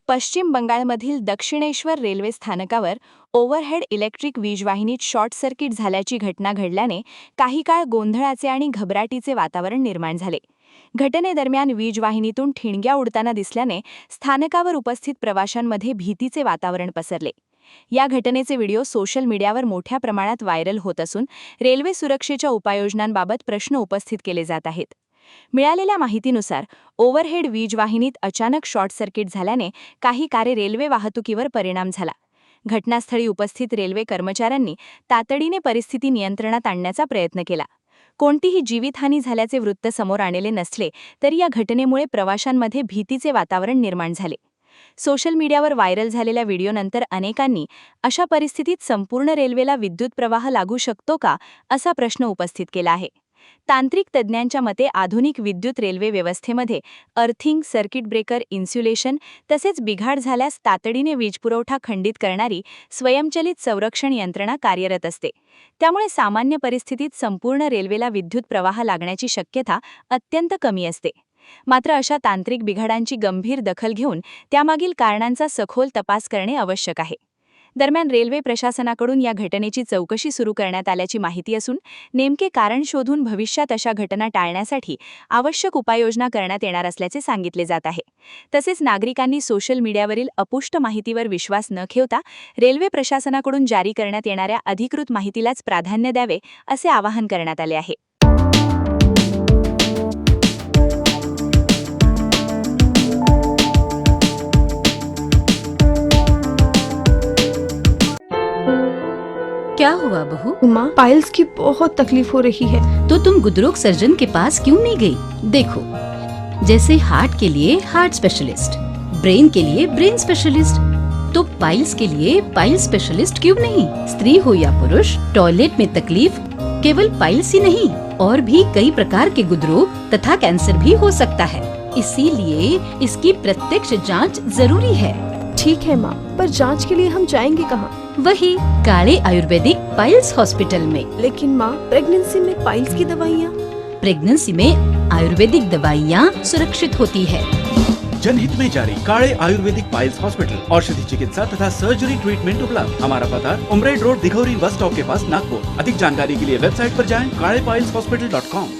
पश्चिम बंगालमधील दक्षिणेश्वर रेल्वे स्थानकावर ओव्हरहेड इलेक्ट्रिक वीजवाहिनीत शॉर्ट सर्किट झाल्याची घटना घडल्याने काही काळ गोंधळाचे आणि घबराटीचे वातावरण निर्माण झाले. घटनेदरम्यान वीजवाहिनीतून ठिणग्या उडताना दिसल्याने स्थानकावर उपस्थित प्रवाशांमध्ये भीतीचे वातावरण पसरले. या घटनेचे व्हिडिओ सोशल मीडियावर मोठ्या प्रमाणात व्हायरल होत असून रेल्वे सुरक्षेच्या उपाययोजनांबाबत प्रश्न उपस्थित केले जात आहेत. मिळालेल्या माहितीनुसार ओव्हरहेड वीजवाहिनीत अचानक शॉर्ट सर्किट झाल्याने काही काळे रेल्वे वाहतुकीवर परिणाम झाला. घटनास्थळी उपस्थित रेल्वे कर्मचाऱ्यांनी तातडीने परिस्थिती नियंत्रणात आणण्याचा प्रयत्न केला. कोणतीही जीवितहानी झाल्याचे वृत्त समोर आलेले नसले तरी या घटनेमुळे प्रवाशांमध्ये भीतीचे वातावरण निर्माण झाले. सोशल मीडियावर व्हायरल झालेल्या व्हिडिओनंतर अनेकांनी अशा परिस्थितीत संपूर्ण रेल्वेला विद्युत प्रवाह लागू शकतो का असा प्रश्न उपस्थित केला आहे. तांत्रिक तज्ज्ञांच्या मते आधुनिक विद्युत रेल्वे व्यवस्थेमध्ये अर्थिंग, सर्किट ब्रेकर, इन्सुलेशन तसेच बिघाड झाल्यास तातडीने वीजपुरवठा खंडित करणारी स्वयंचलित संरक्षण यंत्रणा कार्यरत असते. त्यामुळे सामान्य परिस्थितीत संपूर्ण रेल्वेला विद्युत प्रवाह लागण्याची शक्यता अत्यंत कमी असते. मात्र अशा तांत्रिक बिघाडांची गंभीर दखल घेऊन त्यामागील कारणांचा सखोल तपास करणे आवश्यक आहे. दरम्यान रेल्वे प्रशासनाकडून या घटनेची चौकशी सुरू करण्यात आल्याची माहिती असून नेमके कारण शोधून भविष्यात अशा घटना टाळण्यासाठी आवश्यक उपाययोजना करण्यात येणार असल्याचे सांगितले जात आहे. तसेच नागरिकांनी सोशल मीडियावरील अपुष्ट माहितीवर विश्वास न ठेवता रेल्वे प्रशासनाकडून जारी करण्यात येणाऱ्या अधिकृत माहितीलाच प्राधान्य द्यावे असे आवाहन करण्यात आले आहे. क्या हुआ बहू? माँ, पाइल्स की बहुत तकलीफ हो रही है। तो तुम गुदरोग सर्जन के पास क्यों नहीं गई? देखो, जैसे हार्ट के लिए हार्ट स्पेशलिस्ट, ब्रेन के लिए ब्रेन स्पेशलिस्ट, तो पाइल्स के लिए पाइल्स स्पेशलिस्ट क्यों नहीं? स्त्री हो या पुरुष, टॉयलेट में तकलीफ केवल पाइल्स ही नहीं और भी कई प्रकार के गुदरोग तथा कैंसर भी हो सकता है। इसीलिए इसकी प्रत्यक्ष जांच जरूरी है। ठीक है माँ, पर जांच के लिए हम जाएंगे कहाँ? वही काले आयुर्वेदिक पाइल्स हॉस्पिटल में। लेकिन माँ, प्रेगनेंसी में पाइल्स की दवाइयाँ? प्रेगनेंसी में आयुर्वेदिक दवाइयाँ सुरक्षित होती है। जनहित में जारी काले आयुर्वेदिक पाइल्स हॉस्पिटल, औषधि चिकित्सा तथा सर्जरी ट्रीटमेंट उपलब्ध। हमारा पता उमरेड रोड, दिघौरी बस स्टॉप के पास, नागपुर। अधिक जानकारी के लिए वेबसाइट पर जाएं kalepileshhospital.com।